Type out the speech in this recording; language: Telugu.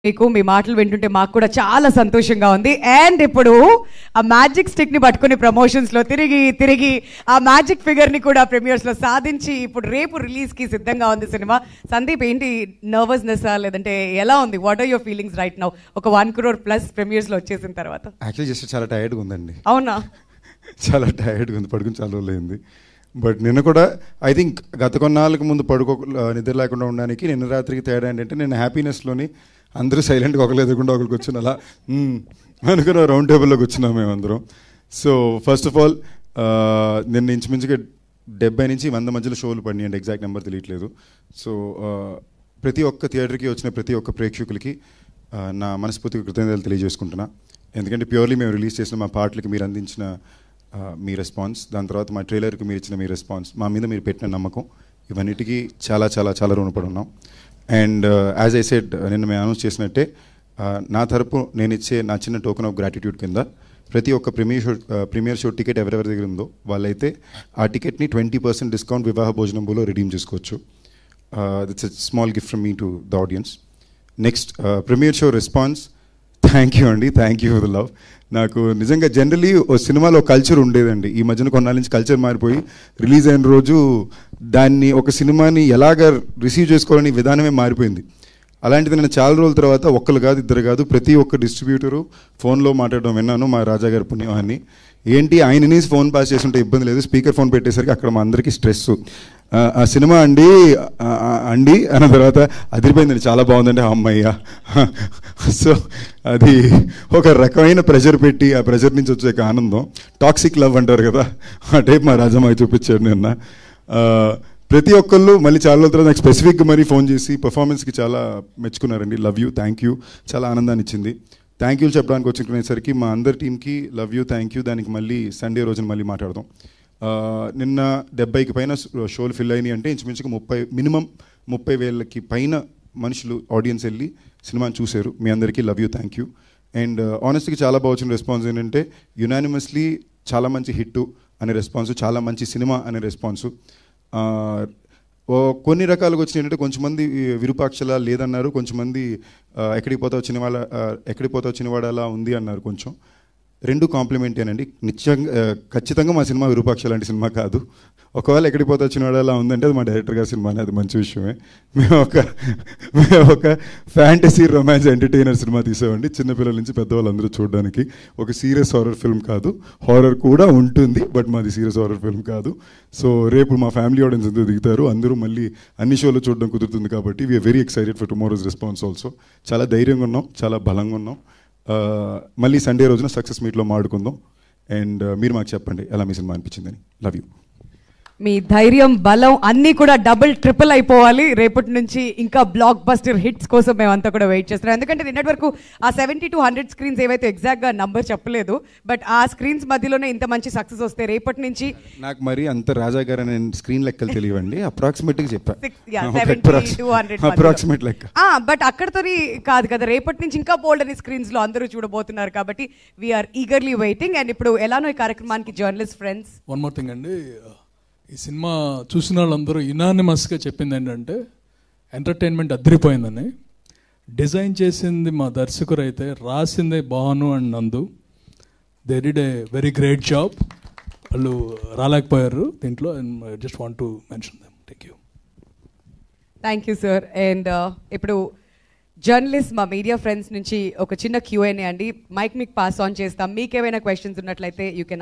మీకు మీ మాటలు వింటుంటే మాకు కూడా చాలా సంతోషంగా ఉంది. అండ్ ఇప్పుడు ఆ మ్యాజిక్ స్టిక్ ని పట్టుకుని ప్రమోషన్స్ లో తిరిగి తిరిగి ఆ మ్యాజిక్ ఫిగర్ ని కూడా ప్రీమియర్స్ లో సాధించి ఇప్పుడు రేపు రిలీజ్ కి సిద్ధంగా ఉంది సినిమా. సందీప్, ఏంటి నర్వస్నెస్ లేదంటే ఎలా ఉంది? What are your feelings right now? ఒక 1 crore ప్లస్ ప్రీమియర్స్ లో వచ్చేసిన తర్వాత. యాక్చువల్లీ జస్ట్ చాలా టైర్డ్గా ఉందండి. అవునా? చాలా టైర్డ్గా ఉంది, పడుకుని చాలా రోజులైంది. బట్ నిన్న కూడా ఐ థింక్ గత కొన్నాళ్ళకి ముందు నిద్ర లేకుండా ఉండడానికి నిన్న రాత్రికి తేడా ఏంటంటే, నేను హ్యాపీనెస్లోని అందరూ సైలెంట్గా ఒకరు ఎదుర్కొంటే ఒకరికి వచ్చిన అలా అనుకున్న రౌండ్ టేబుల్లోకి వచ్చినాం మేమందరం. సో ఫస్ట్ ఆఫ్ ఆల్ నిన్న ఇంచుమించుగా 70 నుంచి 100 మధ్యలో షోలు పడినాయండి, ఎగ్జాక్ట్ నెంబర్ తెలియట్లేదు. సో ప్రతి ఒక్క థియేటర్కి వచ్చిన ప్రతి ఒక్క ప్రేక్షకులకి నా మనస్ఫూర్తిగా కృతజ్ఞతలు తెలియజేసుకుంటున్నా. ఎందుకంటే ప్యూర్లీ మేము రిలీజ్ చేసిన మా పాటలకి మీరు అందించిన మీ రెస్పాన్స్, దాని తర్వాత మా ట్రైలర్కి మీరు ఇచ్చిన మీ రెస్పాన్స్, మా మీద మీరు పెట్టిన నమ్మకం, ఇవన్నిటికీ చాలా చాలా చాలా రుణపడి ఉన్నాం. అండ్ యాజ్ ఐ సెడ్, నిన్న మేము అనౌన్స్ చేసినట్టే నా తరపు నేను ఇచ్చే నా చిన్న టోకెన్ ఆఫ్ గ్రాటిట్యూడ్ కింద ప్రతి ఒక్క ప్రీమియర్ షో టికెట్ ఎవరెవరి దగ్గర ఉందో వాళ్ళైతే ఆ టికెట్ని 20% డిస్కౌంట్ వివాహ భోజనంలో రిడీమ్ చేసుకోవచ్చు. That's a small gift from me to the audience. Next premiere show response, thank you అండి, thank you for the love. నాకు నిజంగా జనరలీ ఓ సినిమాలో కల్చర్ ఉండేదండి. ఈ మధ్యన కొన్నాళ్ళ నుంచి కల్చర్ మారిపోయి రిలీజ్ అయిన రోజు దాన్ని ఒక సినిమాని ఎలాగ రిసీవ్ చేసుకోవాలని విధానమే మారిపోయింది. అలాంటిది నేను చాలా రోజుల తర్వాత ఒక్కరు కాదు, ఇద్దరు కాదు, ప్రతి ఒక్క డిస్ట్రిబ్యూటరు ఫోన్లో మాట్లాడడం విన్నాను. మా రాజా గారి పుణ్యమాన్ని ఏంటి, ఆయనని ఫోన్ పాస్ చేస్తుంటే ఇబ్బంది లేదు, స్పీకర్ ఫోన్ పెట్టేసరికి అక్కడ మా అందరికీ స్ట్రెస్. ఆ సినిమా అండి అన్న తర్వాత అదిరిపోయిందండి, చాలా బాగుందండి, అమ్మయ్య. సో అది ఒక రకమైన ప్రెషర్ పెట్టి ఆ ప్రెషర్ నుంచి వచ్చే ఆనందం, టాక్సిక్ లవ్ అంటారు కదా, ఆ టైప్ మా రాజమ్మాయి చూపించాడు నిన్న. ప్రతి ఒక్కళ్ళు మళ్ళీ చాలా రోజుల తర్వాత నాకు స్పెసిఫిక్గా మరీ ఫోన్ చేసి పర్ఫార్మెన్స్కి చాలా మెచ్చుకున్నారండి. లవ్ యూ, థ్యాంక్ యూ, చాలా ఆనందాన్ని ఇచ్చింది. థ్యాంక్ యూ చెప్పడానికి వచ్చుకునేసరికి మా అందరి టీంకి లవ్ యూ, థ్యాంక్ యూ. దానికి మళ్ళీ సండే రోజున మళ్ళీ మాట్లాడదాం. నిన్న 70కి పైన షోలు ఫిల్ అయినాయి అంటే ఇంచుమించుగా మినిమం 30,000కి పైన మనుషులు ఆడియన్స్ వెళ్ళి సినిమాని చూశారు. మీ అందరికీ love you, thank you. And ఆనెస్ట్గా చాలా బాగా వచ్చిన రెస్పాన్స్ ఏంటంటే, యునానిమస్లీ చాలా మంచి హిట్ అనే రెస్పాన్సు, చాలా మంచి సినిమా అనే రెస్పాన్సు. కొన్ని రకాలుగా వచ్చినాయి ఏంటంటే, కొంచెంమంది విరూపాక్షలా లేదన్నారు, కొంచెంమంది ఎక్కడికి పోతా వచ్చినవాడు అలా ఉంది అన్నారు. కొంచెం రెండు కాంప్లిమెంటేనండి. ఖచ్చితంగా మా సినిమా విరూపాక్ష లాంటి సినిమా కాదు. ఒకవేళ ఎక్కడికి పోతా వచ్చినవాడు అలా ఉందంటే అది మా డైరెక్టర్ గారి సినిమానే, అది మంచి విషయమే. మేము ఒక ఫ్యాంటసీ రొమాన్స్ ఎంటర్టైనర్ సినిమా తీసామండి, చిన్నపిల్లల నుంచి పెద్దవాళ్ళందరూ చూడడానికి. ఒక సీరియస్ హారర్ ఫిల్మ్ కాదు, హారర్ కూడా ఉంటుంది, బట్ మాది సీరియస్ హారర్ ఫిల్మ్ కాదు. సో రేపు మా ఫ్యామిలీ ఆడియన్స్ అందరూ దిగుతారు, అందరూ మళ్ళీ అన్ని షోలు చూడడం కుదురుతుంది కాబట్టి we are very excited for tomorrow's response also. చాలా ధైర్యంగా ఉన్నాం, చాలా బలంగా ఉన్నాం. మళ్ళీ సండే రోజున సక్సెస్ మీట్లో మాడుకుందాం. అండ్ మీరు మాకు చెప్పండి ఎలా మీ సినిమా అనిపించిందని. Love you. మీ ధైర్యం, బలం అన్నీ కూడా డబుల్ ట్రిపుల్ అయిపోవాలి. రేపటి నుంచి ఇంకా బ్లాక్ బస్టర్ హిట్స్ కోసం మేమంతా కూడా వెయిట్ చేస్తున్నాం. ఎందుకంటే నిన్నటి వరకు ఆ 70 to 100 స్క్రీన్స్ ఏవైతే ఎగ్జాక్ట్గా నంబర్ చెప్పలేదు, బట్ ఆ స్క్రీన్స్ మధ్యలోనే ఇంత మంచి సక్సెస్ వస్తే రేపటి నుంచి నాకు మరి అంత రాజా గారు అనే స్క్రీన్ లెక్కలు తెలియవండి, అప్రాక్సిమేట్గా చెప్పాను. బట్ అక్కడతో కాదు కదా, రేపటి నుంచి ఇంకా బోల్డ్ అనే స్క్రీన్స్ లో అందరూ చూడబోతున్నారు కాబట్టి వీఆర్ ఈగర్లీ వెయిటింగ్. అండ్ ఇప్పుడు ఎలానో ఈ కార్యక్రమానికి journalist friends, one more thing అండి, ఈ సినిమా చూసిన వాళ్ళందరూ యునానిమస్గా చెప్పింది ఏంటంటే ఎంటర్టైన్మెంట్ అదిరిపోయిందని. డిజైన్ చేసింది మా దర్శకుడు అయితే, రాసిందే భాను అండ్ నందు. They did a very great job. వాళ్ళు రాలేకపోయారు దీంట్లో, and just want to mention them. Thank you sir. And ఇప్పుడు జర్నలిస్ట్ మా మీడియా ఫ్రెండ్స్ నుంచి ఒక చిన్న Q&A అండి, మైక్ మీకు పాస్ ఆన్ చేస్తాం. మీకు ఏమైనా క్వశ్చన్స్ ఉన్నట్లయితే యూ కెన్